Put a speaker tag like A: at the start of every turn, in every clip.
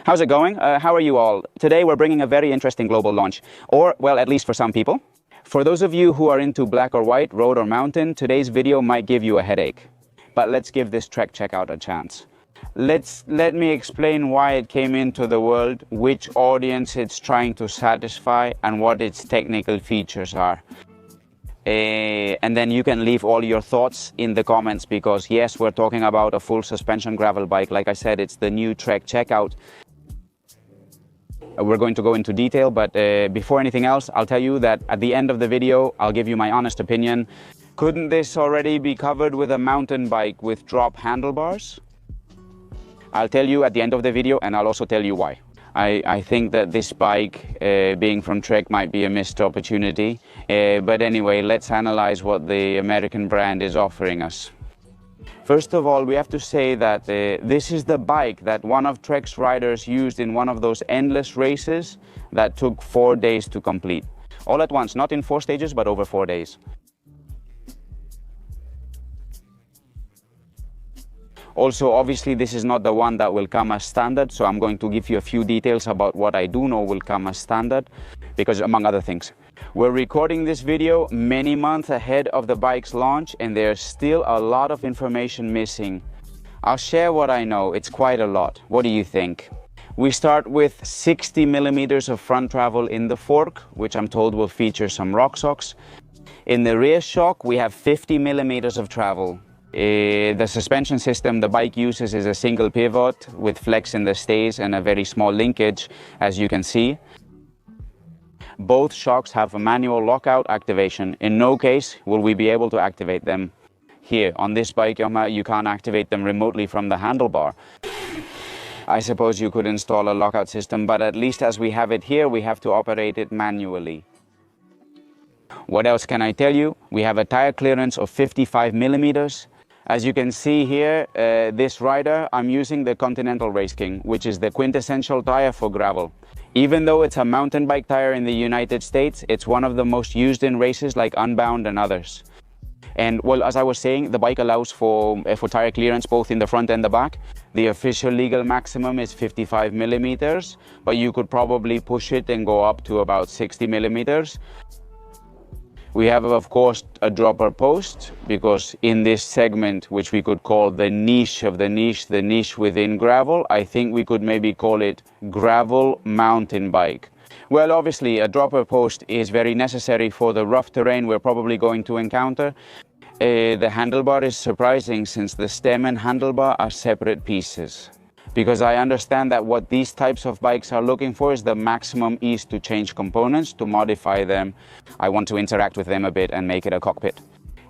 A: How's it going? How are you all? Today we're bringing a very interesting global launch, or well, at least for some people. For those of you who are into black or white, road or mountain, today's video might give you a headache. But let's give this Trek checkout a chance. Let me explain why it came into the world, which audience it's trying to satisfy, and what its technical features are. And then you can leave all your thoughts in the comments, because yes, we're talking about a full suspension gravel bike. Like I said, it's the new Trek checkout. We're going to go into detail, but before anything else, I'll tell you that at the end of the video, I'll give you my honest opinion. Couldn't this already be covered with a mountain bike with drop handlebars? I'll tell you at the end of the video, and I'll also tell you why. I think that this bike, being from Trek, might be a missed opportunity. But anyway, let's analyze what the American brand is offering us. First of all, we have to say that this is the bike that one of Trek's riders used in one of those endless races that took 4 days to complete. All at once, not in 4 stages, but over 4 days. Also, obviously, this is not the one that will come as standard, so I'm going to give you a few details about what I do know will come as standard, because among other things. We're recording this video many months ahead of the bike's launch, and there's still a lot of information missing. I'll share what I know. It's quite a lot. What do you think? We start with 60 millimeters of front travel in the fork, which I'm told will feature some rock socks. In the rear shock, we have 50 millimeters of travel. The suspension system the bike uses is a single pivot with flex in the stays and a very small linkage, as you can see. Both shocks have a manual lockout activation. In no case will we be able to activate them here. On this bike, you can't activate them remotely from the handlebar. I suppose you could install a lockout system, but at least as we have it here, we have to operate it manually. What else can I tell you? We have a tire clearance of 55 millimeters. As you can see here, this rider, I'm using the Continental Race King, which is the quintessential tire for gravel. Even though it's a mountain bike tire in the United States, it's one of the most used in races like Unbound and others. And well, as I was saying, the bike allows for tire clearance both in the front and the back. The official legal maximum is 55 millimeters, but you could probably push it and go up to about 60 millimeters. We have, of course, a dropper post, because in this segment, which we could call the niche of the niche within gravel, I think we could maybe call it gravel mountain bike. Well, obviously, a dropper post is very necessary for the rough terrain we're probably going to encounter. The handlebar is surprising, since the stem and handlebar are separate pieces. Because I understand that what these types of bikes are looking for is the maximum ease to change components, to modify them. I want to interact with them a bit and make it a cockpit.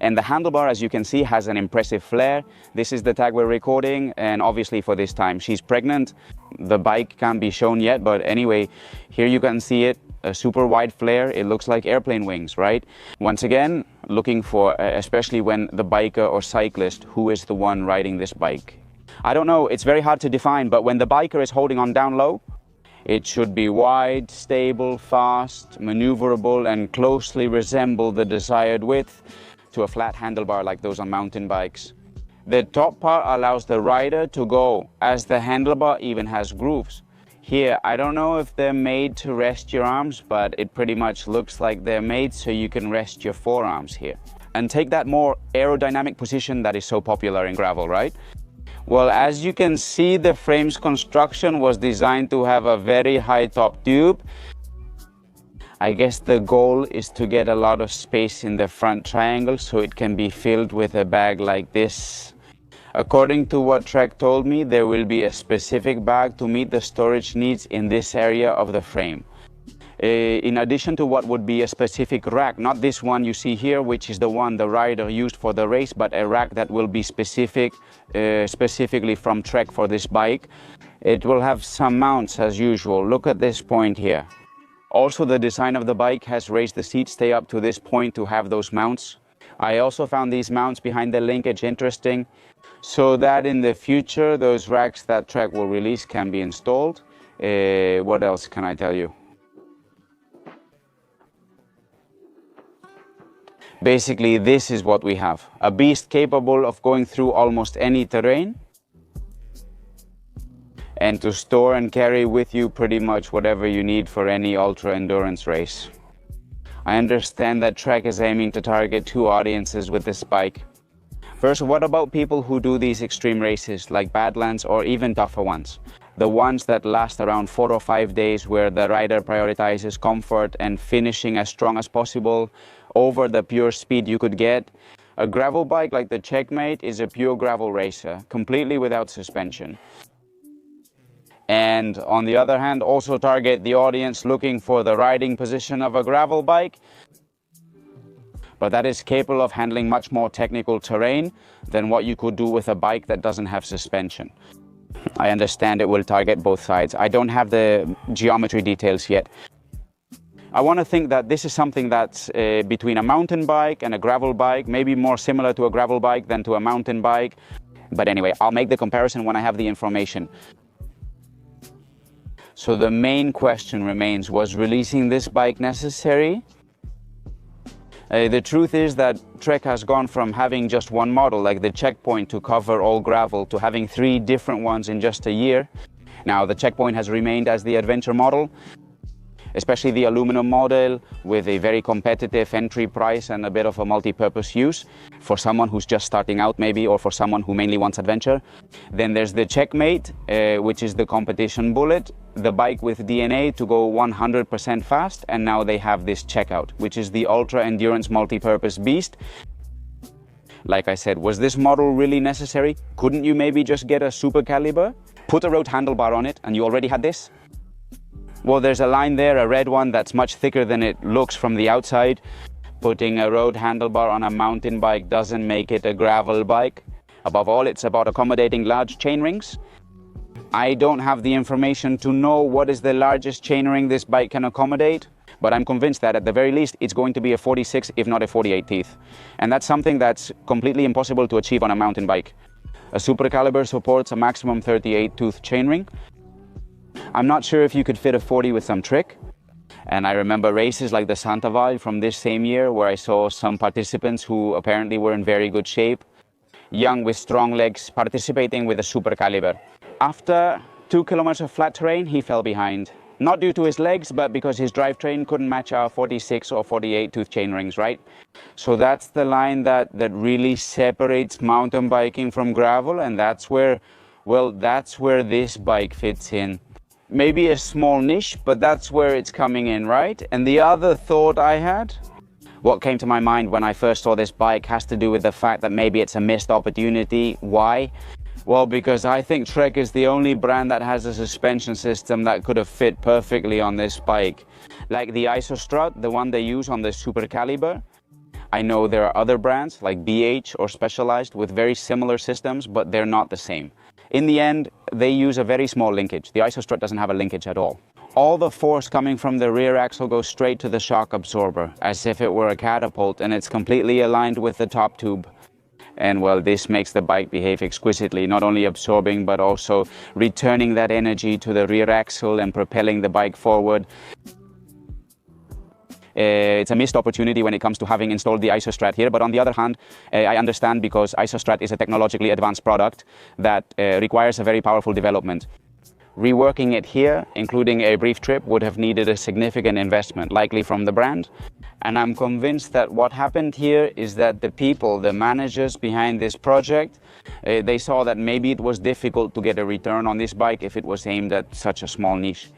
A: And the handlebar, as you can see, has an impressive flare. This is the tag we're recording, and obviously for this time, she's pregnant. The bike can't be shown yet, but anyway, here you can see it, a super wide flare. It looks like airplane wings, right? Once again, looking for, especially when the biker or cyclist, who is the one riding this bike. I don't know, it's very hard to define, but when the biker is holding on down low, it should be wide, stable, fast, maneuverable, and closely resemble the desired width to a flat handlebar like those on mountain bikes. The top part allows the rider to go, as the handlebar even has grooves. Here, I don't know if they're made to rest your arms, but it pretty much looks like they're made so you can rest your forearms here. And take that more aerodynamic position that is so popular in gravel, right? Well, as you can see, the frame's construction was designed to have a very high top tube. I guess the goal is to get a lot of space in the front triangle so it can be filled with a bag like this. According to what Trek told me, there will be a specific bag to meet the storage needs in this area of the frame. In addition to what would be a specific rack, not this one you see here, which is the one the rider used for the race, but a rack that will be specifically from Trek for this bike. It will have some mounts as usual. Look at this point here. Also, the design of the bike has raised the seat stay up to this point to have those mounts. I also found these mounts behind the linkage interesting, so that in the future, those racks that Trek will release can be installed. What else can I tell you? Basically, this is what we have. A beast capable of going through almost any terrain. and to store and carry with you pretty much whatever you need for any ultra endurance race. I understand that Trek is aiming to target two audiences with this bike. First, what about people who do these extreme races like Badlands or even tougher ones? The ones that last around 4 or 5 days, where the rider prioritizes comfort and finishing as strong as possible over the pure speed you could get. A gravel bike like the Checkmate is a pure gravel racer, completely without suspension. And on the other hand, also target the audience looking for the riding position of a gravel bike, but that is capable of handling much more technical terrain than what you could do with a bike that doesn't have suspension. I understand it will target both sides. I don't have the geometry details yet. I want to think that this is something that's between a mountain bike and a gravel bike, maybe more similar to a gravel bike than to a mountain bike. But anyway, I'll make the comparison when I have the information. So the main question remains, was releasing this bike necessary? The truth is that Trek has gone from having just one model, like the Checkpoint, to cover all gravel, to having 3 different ones in just a year. Now, the Checkpoint has remained as the adventure model, especially the aluminum model with a very competitive entry price and a bit of a multi-purpose use for someone who's just starting out maybe, or for someone who mainly wants adventure. Then there's the Checkmate, which is the competition bullet, the bike with DNA to go 100% fast, and now they have this Checkout, which is the ultra endurance multi-purpose beast. Like I said, was this model really necessary? Couldn't you maybe just get a super caliber, put a road handlebar on it, and you already had this? Well, there's a line there, a red one, that's much thicker than it looks from the outside. Putting a road handlebar on a mountain bike doesn't make it a gravel bike. Above all, it's about accommodating large chainrings. I don't have the information to know what is the largest chainring this bike can accommodate, but I'm convinced that at the very least it's going to be a 46, if not a 48 teeth. And that's something that's completely impossible to achieve on a mountain bike. A super caliber supports a maximum 38 tooth chainring. I'm not sure if you could fit a 40 with some trick. And I remember races like the Santaval from this same year, where I saw some participants who apparently were in very good shape, young with strong legs, participating with a super caliber. After 2 kilometers of flat terrain, he fell behind. Not due to his legs, but because his drivetrain couldn't match our 46 or 48 tooth chain rings, right? So that's the line that really separates mountain biking from gravel, and that's where, well, that's where this bike fits in. Maybe a small niche, but that's where it's coming in, right? And the other thought I had, what came to my mind when I first saw this bike, has to do with the fact that maybe it's a missed opportunity. Why? Well, because I think Trek is the only brand that has a suspension system that could have fit perfectly on this bike. Like the Isostrut, the one they use on the Super Caliber. I know there are other brands like BH or Specialized with very similar systems, but they're not the same. In the end, they use a very small linkage. The Isostrut doesn't have a linkage at all. All the force coming from the rear axle goes straight to the shock absorber, as if it were a catapult, and it's completely aligned with the top tube. And well, this makes the bike behave exquisitely, not only absorbing, but also returning that energy to the rear axle and propelling the bike forward. It's a missed opportunity when it comes to having installed the Isostrat here, but on the other hand, I understand, because Isostrat is a technologically advanced product that requires a very powerful development. Reworking it here, including a brief trip, would have needed a significant investment, likely from the brand. And I'm convinced that what happened here is that the people, the managers behind this project, they saw that maybe it was difficult to get a return on this bike if it was aimed at such a small niche.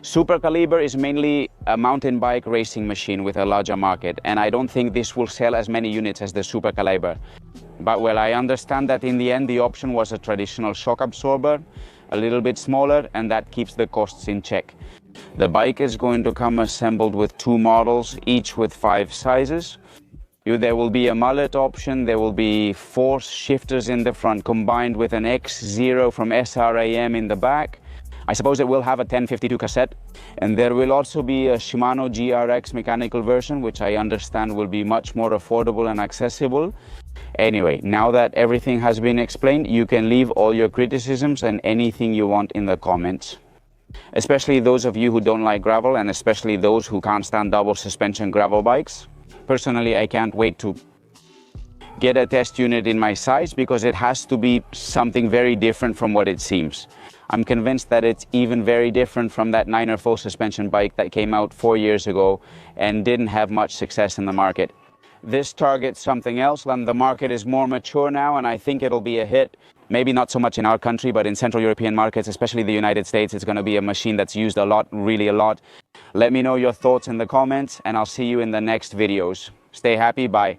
A: Super Caliber is mainly a mountain bike racing machine with a larger market, and I don't think this will sell as many units as the Super Caliber. But well, I understand that in the end the option was a traditional shock absorber, a little bit smaller, and that keeps the costs in check. The bike is going to come assembled with 2 models, each with 5 sizes. There will be a mullet option, there will be force shifters in the front combined with an X0 from SRAM in the back. I suppose it will have a 1052 cassette, and there will also be a Shimano GRX mechanical version, which I understand will be much more affordable and accessible. Anyway, now that everything has been explained, you can leave all your criticisms and anything you want in the comments. Especially those of you who don't like gravel, and especially those who can't stand double suspension gravel bikes. Personally, I can't wait to get a test unit in my size, because it has to be something very different from what it seems. I'm convinced that it's even very different from that Niner full suspension bike that came out 4 years ago and didn't have much success in the market. This targets something else, and the market is more mature now, and I think it'll be a hit. Maybe not so much in our country, but in Central European markets, especially the United States, it's going to be a machine that's used a lot, really a lot. Let me know your thoughts in the comments, and I'll see you in the next videos. Stay happy, bye.